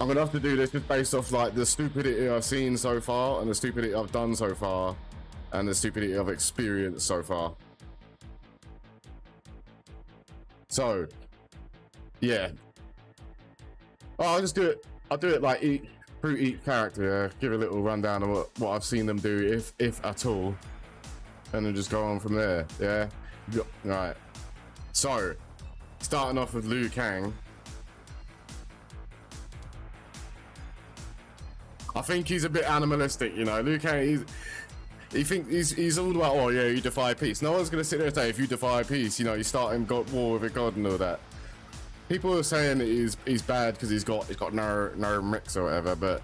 I'm gonna have to do this just based off like the stupidity I've seen so far and the stupidity I've done so far and the stupidity I've experienced so far. So, yeah. Oh, I'll just do it. I'll do it like through each character. Give a little rundown of what I've seen them do, if at all, and then just go on from there. Yeah. Right. So, starting off with Liu Kang. I think he's a bit animalistic, you know. Liu Kang, he's all about, oh yeah, you defy peace. No one's gonna sit there and say if you defy peace, you know, you start in war with a god and all that. People are saying that he's bad because he's got no mix or whatever, but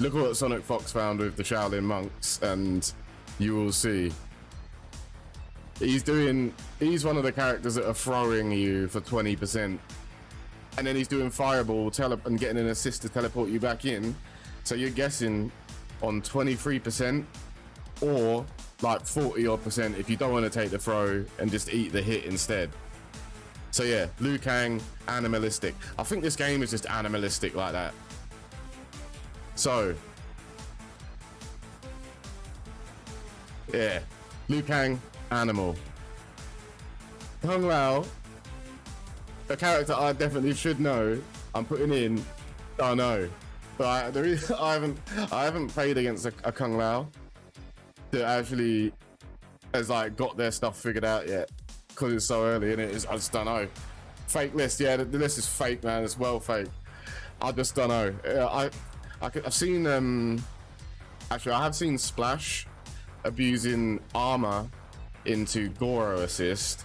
look what Sonic Fox found with the Shaolin monks, and you will see. He's one of the characters that are throwing you for 20%, and then he's doing fireball and getting an assist to teleport you back in. So you're guessing on 23% or like 40% if you don't want to take the throw and just eat the hit instead. So yeah, Liu Kang, animalistic. I think this game is just animalistic like that. So, yeah, Liu Kang, animal. Kung Lao, a character I definitely should know, I'm putting in, don't know. But I haven't played against a Kung Lao that actually has like got their stuff figured out yet. Because it's so early, and I just don't know. Fake list, yeah, the list is fake, man. It's well fake. I just don't know. I've seen actually I have seen Splash abusing armor into Goro assist,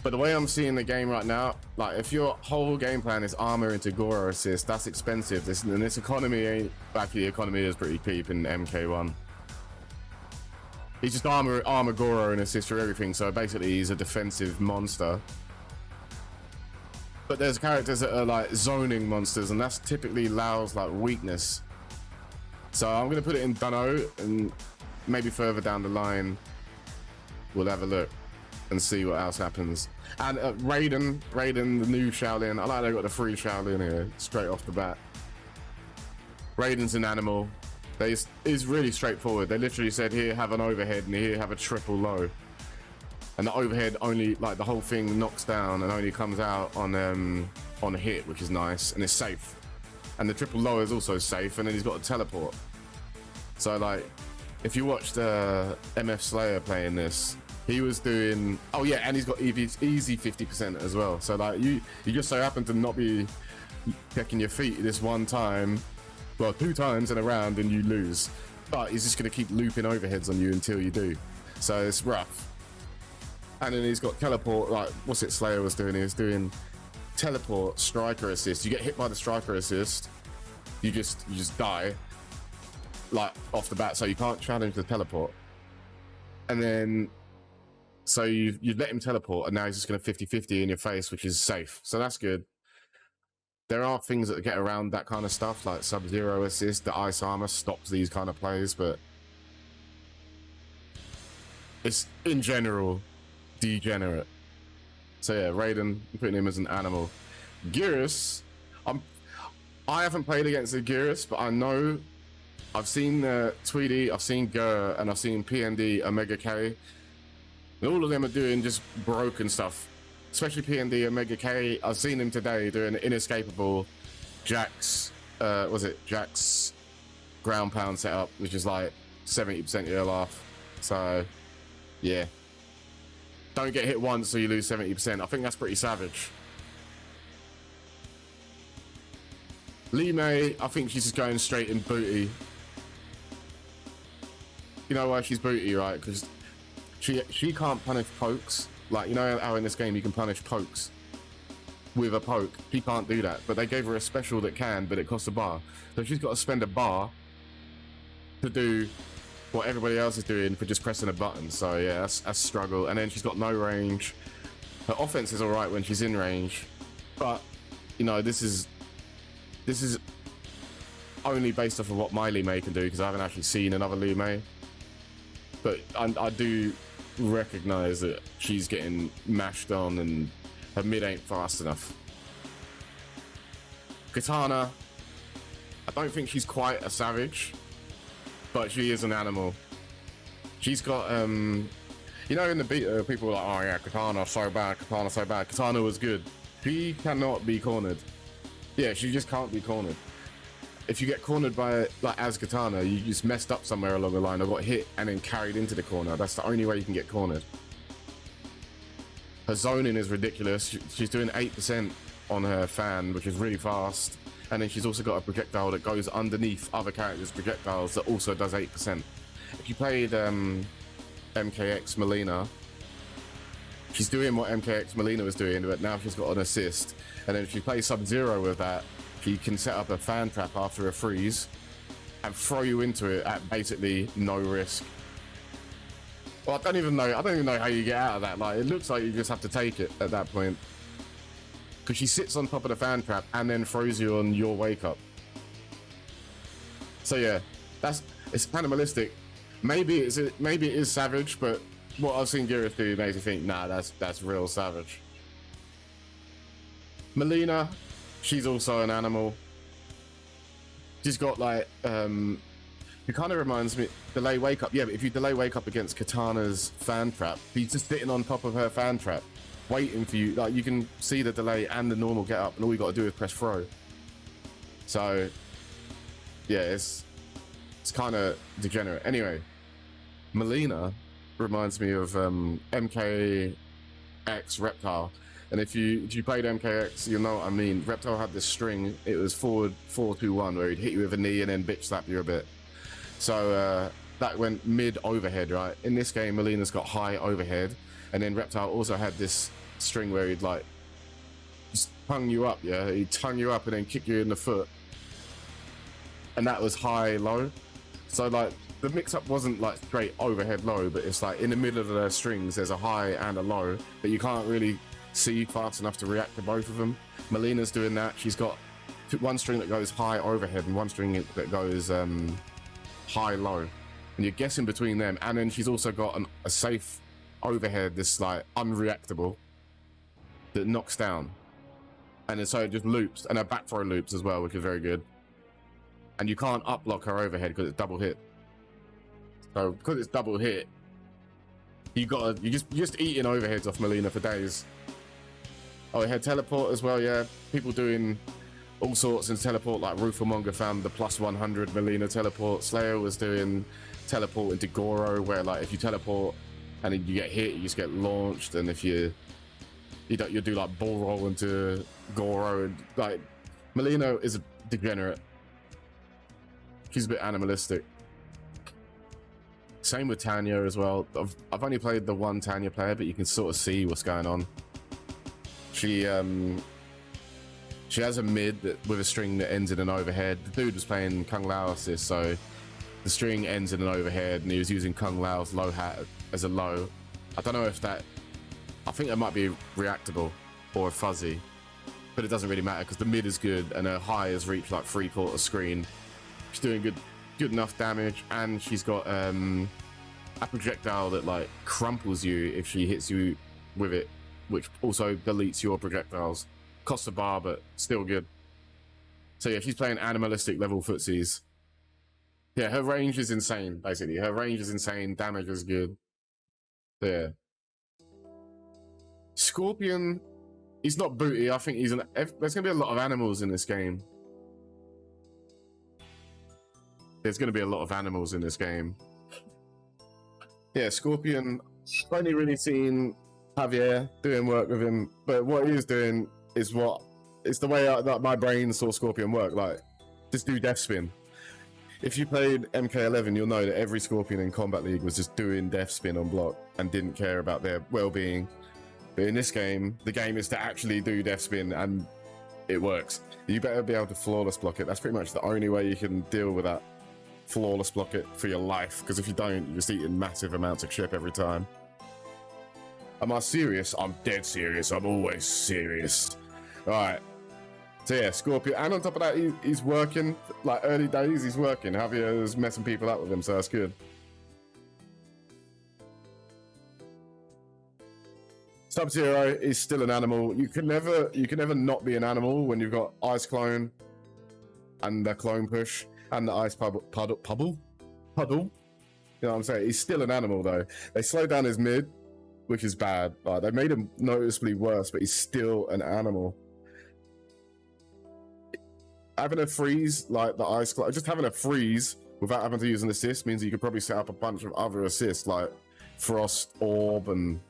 but the way I'm seeing the game right now, like if your whole game plan is armor into Goro assist, that's expensive. This economy ain't. Actually, the economy is pretty cheap in MK1. He's just armor Goro and assist for everything, so basically he's a defensive monster. But there's characters that are like zoning monsters, and that's typically Lao's like weakness. So I'm gonna put it in Dunno, and maybe further down the line we'll have a look and see what else happens. And Raiden, the new Shaolin. I like they got the free Shaolin here straight off the bat. Raiden's an animal. It's really straightforward. They literally said, here, have an overhead, and here, have a triple low. And the overhead only, like, the whole thing knocks down and only comes out on a hit, which is nice, and it's safe. And the triple low is also safe, and then he's got a teleport. So, like, if you watched MF Slayer playing this, he was doing, oh yeah, and he's got easy 50% as well. So, like, you just so happen to not be checking your feet this one time, well, 2 times in a round, and you lose. But he's just going to keep looping overheads on you until you do. So it's rough. And then he's got teleport, like, what's it Slayer was doing? He was doing teleport, striker assist. You get hit by the striker assist, you just die, like, off the bat. So you can't challenge the teleport. And then, so you let him teleport, and now he's just going to 50-50 in your face, which is safe. So that's good. There are things that get around that kind of stuff, like Sub-Zero assist, the ice armor stops these kind of plays, but it's, in general, degenerate. So yeah, Raiden, I'm putting him as an animal. Geras, I haven't played against the Geras, but I know, I've seen Tweedy, I've seen Gur, and I've seen PND, Omega K. And all of them are doing just broken stuff. Especially PND, Omega K. I've seen him today doing an inescapable Jax, Jax ground pound setup, which is like 70% you'll laugh. So, yeah. Don't get hit once so you lose 70%. I think that's pretty savage. Mei, I think she's just going straight in booty. You know why she's booty, right? Because she can't punish pokes. Like, you know how in this game you can punish pokes with a poke? She can't do that, but they gave her a special that can, but it costs a bar. So she's got to spend a bar to do what everybody else is doing for just pressing a button. So yeah, that's struggle. And then she's got no range. Her offense is all right when she's in range, but you know, this is only based off of what my Liu Mei can do, because I haven't actually seen another Liu Mei. But I do recognize that she's getting mashed on and her mid ain't fast enough. Kitana, I don't think she's quite a savage, but she is an animal. She's got, you know, in the beta, people were like, oh yeah, Kitana so bad, Kitana so bad. Kitana was good. She cannot be cornered. Yeah, she just can't be cornered. If you get cornered by, like, as Kitana, you just messed up somewhere along the line or got hit and then carried into the corner. That's the only way you can get cornered. Her zoning is ridiculous. She's doing 8% on her fan, which is really fast. And then she's also got a projectile that goes underneath other characters' projectiles that also does 8%. If you played MKX Mileena, she's doing what MKX Mileena was doing, but now she's got an assist. And then if you play Sub-Zero with that, she can set up a fan trap after a freeze and throw you into it at basically no risk. Well, I don't even know how you get out of that. Like, it looks like you just have to take it at that point. Because she sits on top of the fan trap and then throws you on your wake up. So yeah, it's animalistic. Maybe it is savage, but what I've seen Geras do makes me think, nah, that's real savage. Mileena, she's also an animal. She's got like, it kind of reminds me, delay wake up. Yeah, but if you delay wake up against Kitana's fan trap, he's just sitting on top of her fan trap, waiting for you. Like, you can see the delay and the normal get up, and all you got to do is press throw. So, yeah, it's kind of degenerate. Anyway, Mileena reminds me of MKX Reptile. And if you played MKX, you know what I mean. Reptile had this string. It was forward 4-2-1, where he'd hit you with a knee and then bitch slap you a bit. So that went mid overhead, right? In this game, Mileena's got high overhead, and then Reptile also had this string where he'd like just tongue you up, yeah? He'd tongue you up and then kick you in the foot. And that was high, low. So like the mix-up wasn't like straight overhead low, but it's like in the middle of the strings, there's a high and a low, but you can't really see fast enough to react to both of them. Mileena's doing that. She's got one string that goes high overhead and one string that goes high low, and you're guessing between them. And then she's also got a safe overhead that's like unreactable that knocks down, and then so it just loops, and her back throw loops as well, which is very good. And you can't uplock her overhead because it's double hit. So because it's double hit, you just eating overheads off Mileena for days. Oh, it had teleport as well, yeah. People doing all sorts in teleport, like Rufamonga found the +100 Mileena teleport. Slayer was doing teleport into Goro, where like if you teleport and then you get hit, you just get launched. And if you do like ball roll into Goro, and like Mileena is a degenerate. She's a bit animalistic. Same with Tanya as well. I've only played the one Tanya player, but you can sort of see what's going on. She has a mid with a string that ends in an overhead. The dude was playing Kung Lao assist, so the string ends in an overhead, and he was using Kung Lao's low hat as a low. I don't know if that... I think it might be reactable or fuzzy, but it doesn't really matter because the mid is good and her high has reached like 3/4 screen. She's doing good enough damage, and she's got a projectile that like crumples you if she hits you with it, which also deletes your projectiles. Costs a bar, but still good. So yeah, she's playing animalistic level footsies. Yeah, her range is insane, basically. Her range is insane, damage is good. So yeah. Scorpion, he's not booty. I think he's there's going to be a lot of animals in this game. There's going to be a lot of animals in this game. Yeah, Scorpion, I've only really seen Javier doing work with him, but what he is doing is it's the way that my brain saw Scorpion work. Like, just do death spin. If you played MK11, you'll know that every Scorpion in Combat League was just doing death spin on block and didn't care about their well-being. But in this game, the game is to actually do death spin, and it works. You better be able to flawless block it. That's pretty much the only way you can deal with that. Flawless block it for your life, because if you don't, you're just eating massive amounts of chip every time. Am I serious? I'm dead serious. I'm always serious. Alright. So yeah, Scorpion. And on top of that, he's working. Like, early days, he's working. Javier's messing people up with him, so that's good. Sub-Zero is still an animal. You can never not be an animal when you've got Ice Clone. and the clone push and the ice puddle. You know what I'm saying? He's still an animal though. They slowed down his mid, which is bad. Like, they made him noticeably worse, but he's still an animal. Having a freeze like the ice, just having a freeze without having to use an assist means you could probably set up a bunch of other assists like Frost, Orb, and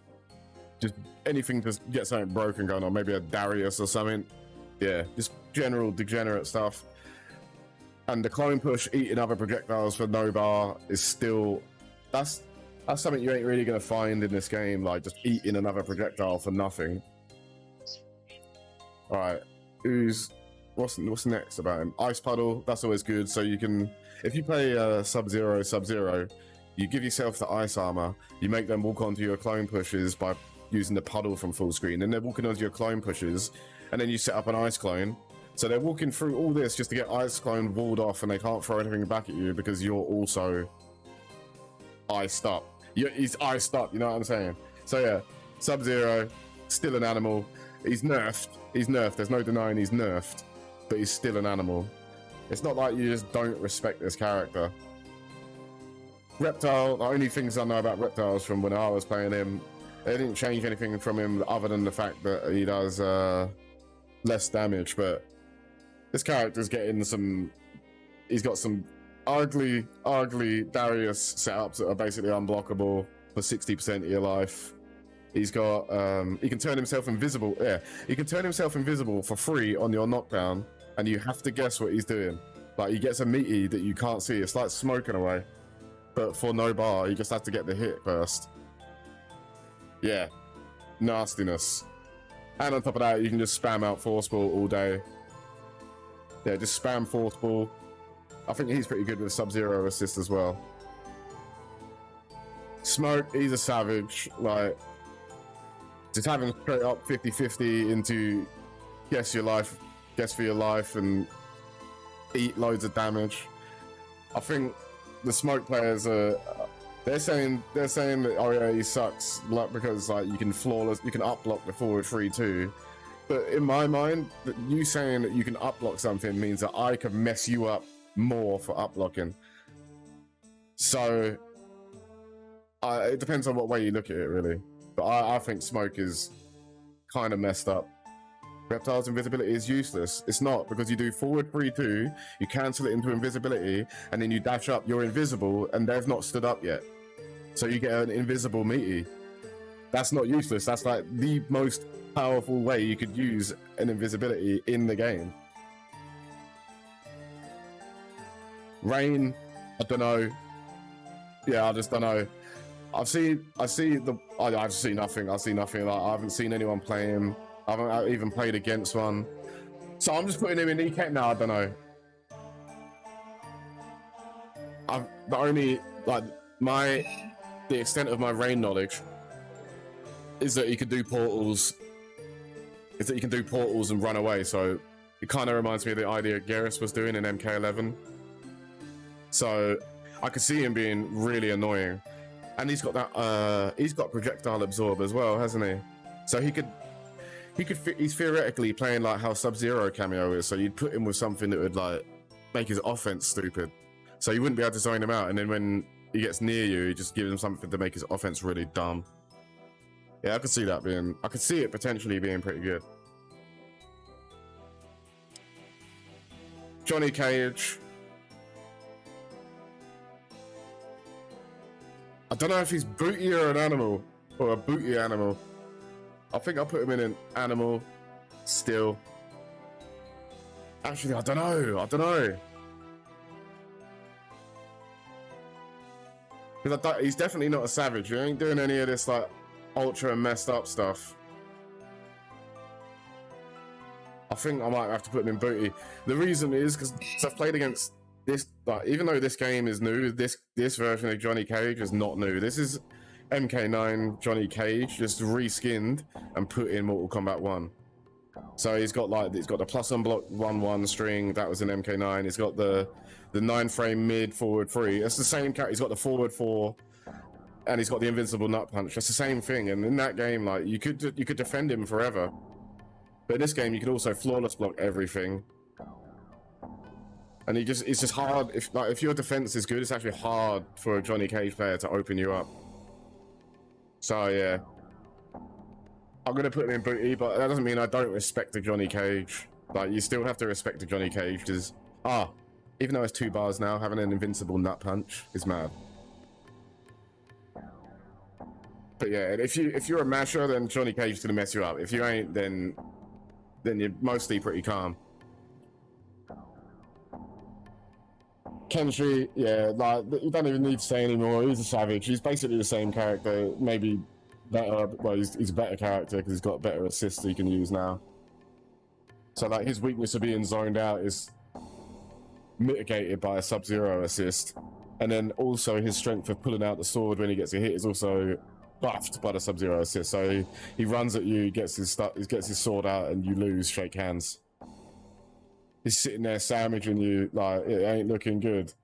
just anything to get something broken going on. Maybe a Darius or something. Yeah, just general degenerate stuff. And the clone push, eating other projectiles for no bar is still, that's something you ain't really gonna find in this game. Like just eating another projectile for nothing. All right, what's next about him? Ice puddle, that's always good. So you can, if you play Sub-Zero, you give yourself the ice armor, you make them walk onto your clone pushes by using the puddle from full screen, and they're walking onto your clone pushes, and then you set up an ice clone. So they're walking through all this just to get ice clone walled off, and they can't throw anything back at you because you're also iced up. He's iced up, you know what I'm saying? So yeah, Sub-Zero, still an animal. He's nerfed. There's no denying he's nerfed, but he's still an animal. It's not like you just don't respect this character. Reptile, the only things I know about Reptiles from when I was playing him, they didn't change anything from him other than the fact that he does less damage, but this character's getting some, he's got some ugly Darius setups that are basically unblockable for 60% of your life. He's got, he can turn himself invisible, yeah, he can turn himself invisible for free on your knockdown, and you have to guess what he's doing. Like, he gets a meaty that you can't see, it's like smoking away. But for no bar, you just have to get the hit first. Yeah, nastiness. And on top of that, you can just spam out Force Ball all day. Yeah, just spam Force Ball. I think he's pretty good with Sub-Zero assist as well. Smoke, he's a savage. Like, just having straight up 50-50 into guess for your life, and eat loads of damage. I think the Smoke players are, they're saying that, oh yeah, he sucks, like, because like you can up block the forward 3-2. But in my mind, you saying that you can up block something means that I could mess you up more for up blocking. So it depends on what way you look at it, really. But I think Smoke is kind of messed up. Reptile's invisibility is useless. It's not, because you do forward 3-2, you cancel it into invisibility, and then you dash up, you're invisible, and they've not stood up yet. So you get an invisible meaty. That's not useless. That's like the most powerful way you could use an invisibility in the game. Rain, I don't know. Yeah, I just don't know. I see nothing. I see nothing. Like, I haven't seen anyone play him. I haven't even played against one. So I'm just putting him in EK now. I don't know. The extent of my Rain knowledge is that he could do portals. And run away. So it kind of reminds me of the idea Geras was doing in MK11. So I could see him being really annoying. And he's got that. He's got projectile absorb as well, hasn't he? So he's theoretically playing like how Sub-Zero cameo is. So you'd put him with something that would like make his offense stupid. So you wouldn't be able to zone him out. And then when he gets near you, you just give him something to make his offense really dumb. Yeah, I could see it potentially being pretty good. Johnny Cage. I don't know if he's booty or an animal, or a booty animal. I think I'll put him in an animal still. Actually, I don't know. Because he's definitely not a savage. He ain't doing any of this like ultra messed up stuff. I think I might have to put him in booty. The reason is because I've played against this, like, even though this game is new, this version of Johnny Cage is not new. This is MK9 Johnny Cage just reskinned and put in Mortal Kombat 1. So he's got the plus unblock 1-1 string, that was in MK9. He's got the 9-frame mid forward 3. It's the same character. He's got the forward 4, and he's got the invincible nut punch. That's the same thing. And in that game, like, you could defend him forever. But in this game, you could also flawless block everything. And it's just hard. If your defense is good, it's actually hard for a Johnny Cage player to open you up. So yeah, I'm gonna put him in booty, but that doesn't mean I don't respect the Johnny Cage. Like, you still have to respect the Johnny Cage because even though it's 2 bars now, having an invincible nut punch is mad. But yeah, if you're a masher, then Johnny Cage is gonna mess you up. If you ain't, then you're mostly pretty calm. Kenshi, yeah, like, you don't even need to say anymore. He's a savage. He's basically the same character, maybe better. Well, he's a better character because he's got better assists he can use now. So like, his weakness of being zoned out is mitigated by a Sub-Zero assist, and then also his strength of pulling out the sword when he gets a hit is also buffed by the Sub-Zero assist. So he runs at you, gets his sword out, and you lose. Shake hands. He's sitting there sandwiching you like it ain't looking good.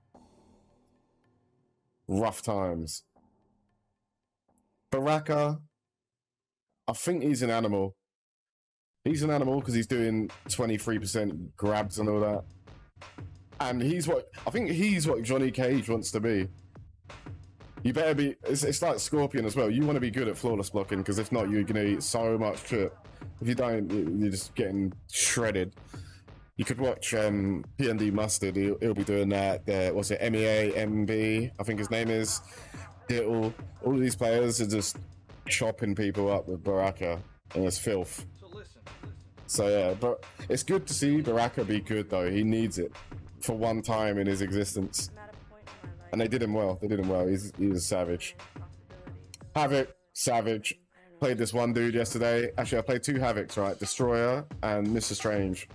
Rough times. Baraka, I think he's an animal. He's an animal because he's doing 23% grabs and all that. And I think he's what Johnny Cage wants to be. You better be, it's like Scorpion as well. You want to be good at flawless blocking, because if not, you're going to eat so much shit. If you don't, you're just getting shredded. You could watch P&D Mustard, he'll be doing that. What's it, MEA, I think his name is. All of these players are just chopping people up with Baraka, and it's filth. So yeah, but it's good to see Baraka be good though. He needs it for one time in his existence. And they did him well. He's a savage. Havik, savage. Played this one dude yesterday. Actually, I played 2 Haviks, right? Destroyer and Mr. Strange.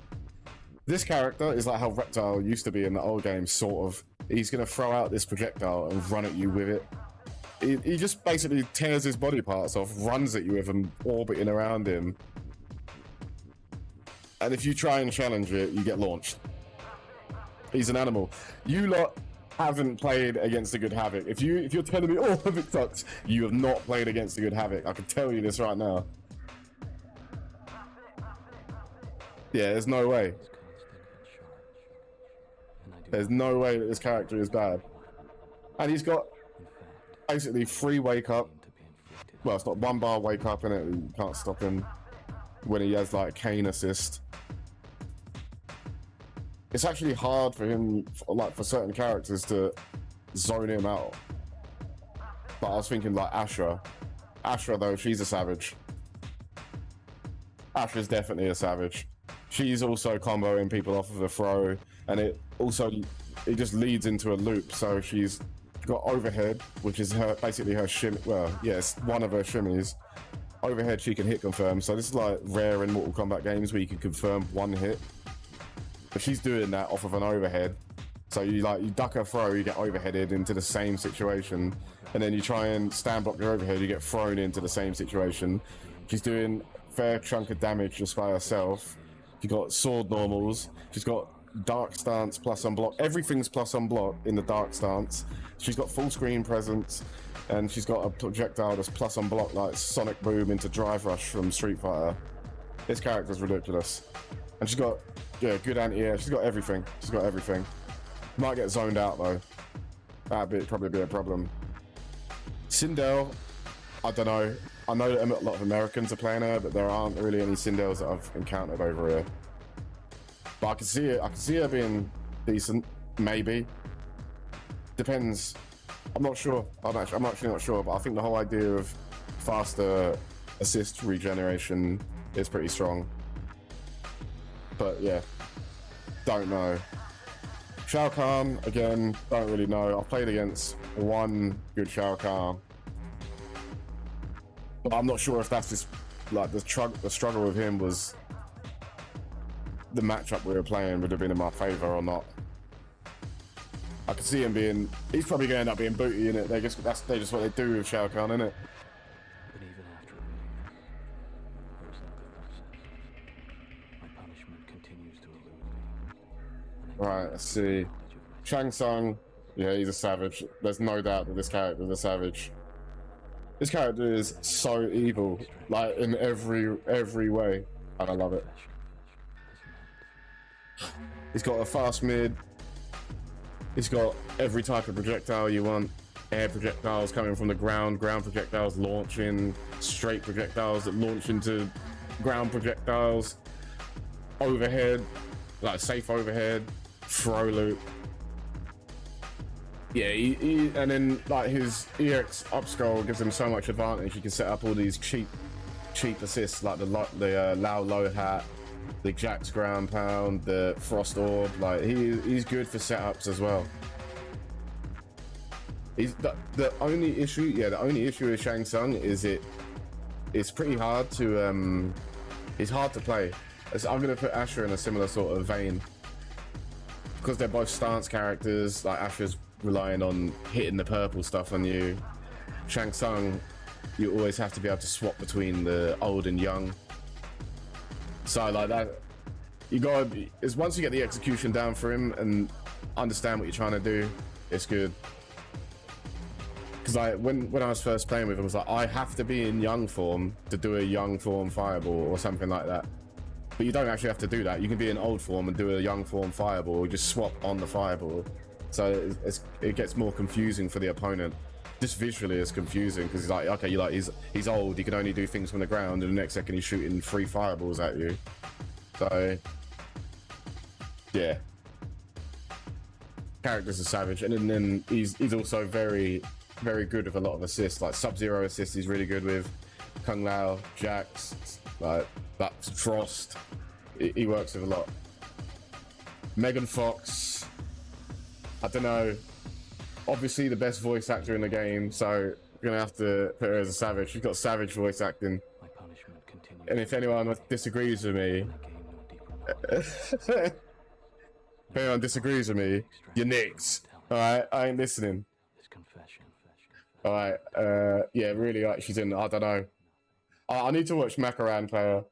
This character is like how Reptile used to be in the old game, sort of. He's going to throw out this projectile and run at you with it. He just basically tears his body parts off, runs at you with him, orbiting around him. And if you try and challenge it, you get launched. He's an animal. You lot haven't played against a good Havik. If you're telling me, oh, Havik sucks, you have not played against a good Havik. I can tell you this right now. Yeah, there's no way. There's no way that this character is bad. And he's got basically 3 wake up. Well, it's not 1 bar wake up in it. You can't stop him when he has like a cane assist. It's actually hard for him, for certain characters to zone him out. But I was thinking like Ashra. Ashra though, she's a savage. Ashra's definitely a savage. She's also comboing people off of a throw, and it just leads into a loop. So she's got overhead, which is basically her shimmy. Well, yes, one of her shimmies. Overhead, she can hit confirm. So this is like rare in Mortal Kombat games where you can confirm 1 hit. But she's doing that off of an overhead. So you duck her throw, you get overheaded into the same situation, and then you try and stand block your overhead, you get thrown into the same situation. She's doing a fair chunk of damage just by herself. She's got sword normals. She's got dark stance plus unblock. Everything's plus unblock in the dark stance. She's got full screen presence, and she's got a projectile that's plus unblock like Sonic Boom into Drive Rush from Street Fighter. This character's ridiculous. And she's got, yeah, good anti-air. She's got everything. Might get zoned out though. That'd probably be a problem. Sindel, I don't know. I know that a lot of Americans are playing her, but there aren't really any Sindels that I've encountered over here. But I can see her being decent, maybe. Depends. I'm not sure. I'm actually not sure, but I think the whole idea of faster assist regeneration is pretty strong. But yeah, don't know. Shao Kahn, again, don't really know. I've played against 1 good Shao Kahn. But I'm not sure if that's just like the struggle with him was the matchup we were playing would have been in my favor or not. I could see him he's probably going to end up being booty in it. They just what they do with Shao Kahn, innit? But even after my punishment continues to elude me. Right, let's see. Shang Tsung, yeah, he's a savage. There's no doubt that this character is a savage. This character is so evil, like in every way, and I love it. He's got a fast mid, It's got every type of projectile you want. Air projectiles coming from the ground, ground projectiles launching, straight projectiles that launch into ground projectiles, overhead, like safe overhead, throw loop. Yeah, and then like his EX upscroll gives him so much advantage. You can set up all these cheap assists like the Lao low hat, the Jack's ground pound, the frost orb. Like he's good for setups as well. He's the only issue with Shang Tsung is it's pretty hard to it's hard to play. I'm gonna put Ashra in a similar sort of vein because they're both stance characters. Like Ashra's relying on hitting the purple stuff on you. Shang Tsung, you always have to be able to swap between the old and young. So like that, you gotta is once you get the execution down for him and understand what you're trying to do, it's good. Because when I was first playing with him, I was like, I have to be in young form to do a young form fireball or something like that. But you don't actually have to do that. You can be in old form and do a young form fireball, or just swap on the fireball. So it gets more confusing for the opponent. Just visually, it's confusing because he's like, okay, he's old. He can only do things from the ground, and the next second he's shooting 3 fireballs at you. So yeah, characters are savage, and then he's also very good with a lot of assists. Like Sub-Zero assists, he's really good with. Kung Lao, Jax, like that Frost. He works with a lot. Megan Fox. I don't know. Obviously the best voice actor in the game, so we're gonna have to put her as a savage. She's got savage voice acting. My punishment continues. And if anyone disagrees with me, if anyone disagrees with me, you're nicks. Alright, I ain't listening. This confession. Alright, yeah, really, like she's in, I don't know. I need to watch Makaran Player.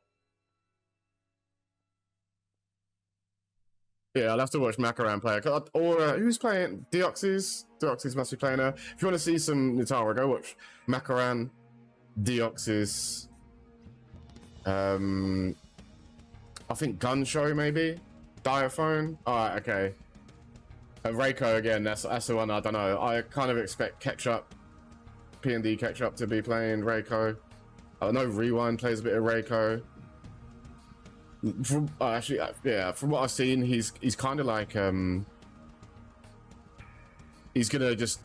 Yeah, I'll have to watch Makaran Player. Or who's playing? Deoxys? Deoxys must be playing her. If you want to see some Nitara, go watch Makaran, Deoxys. I think Gun Show maybe? Diaphone? Alright, okay. Reiko again, that's the one I don't know. I kind of expect Ketchup, P&D Ketchup to be playing Reiko. I know Rewind plays a bit of Reiko. From actually, yeah, from what I've seen, he's kind of like he's gonna just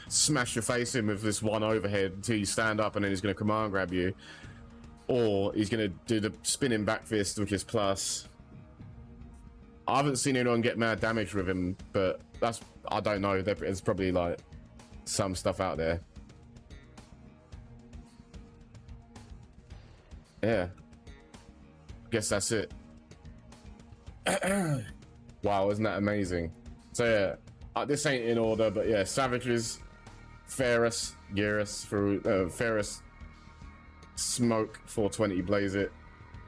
smash your face in with this one overhead until you stand up, and then he's gonna command grab you, or he's gonna do the spinning back fist, which is plus. I haven't seen anyone get mad damage with him, but I don't know. There's probably like some stuff out there. Yeah. Guess that's it. Wow, isn't that amazing? So yeah, this ain't in order, but yeah, Savages, Ferris, Geras, Ferris, Smoke, 420, Blaze It,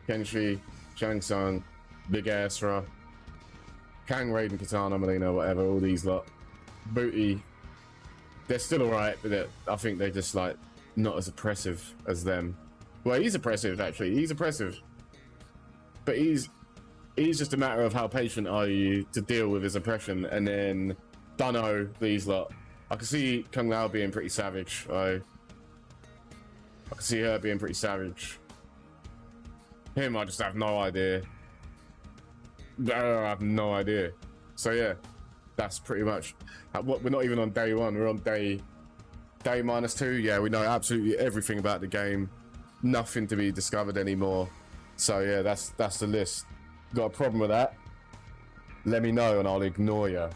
Kenshi, Shang Tsung, Big Ashra, Kang, Raiden, Kitana, Mileena, whatever, all these lot. Booty, they're still alright, but I think they're just like not as oppressive as them. Well, he's oppressive actually. He's oppressive, but he's just a matter of how patient are you to deal with his oppression. And then Dunno, these lot. I can see Kung Lao being pretty savage. I can see her being pretty savage. Him, I just have no idea. I have no idea. So yeah, that's pretty much what. We're not even on day 1. We're on day -2. Yeah, we know absolutely everything about the game. Nothing to be discovered anymore. So yeah, that's the list. Got a problem with that? Let me know and I'll ignore you.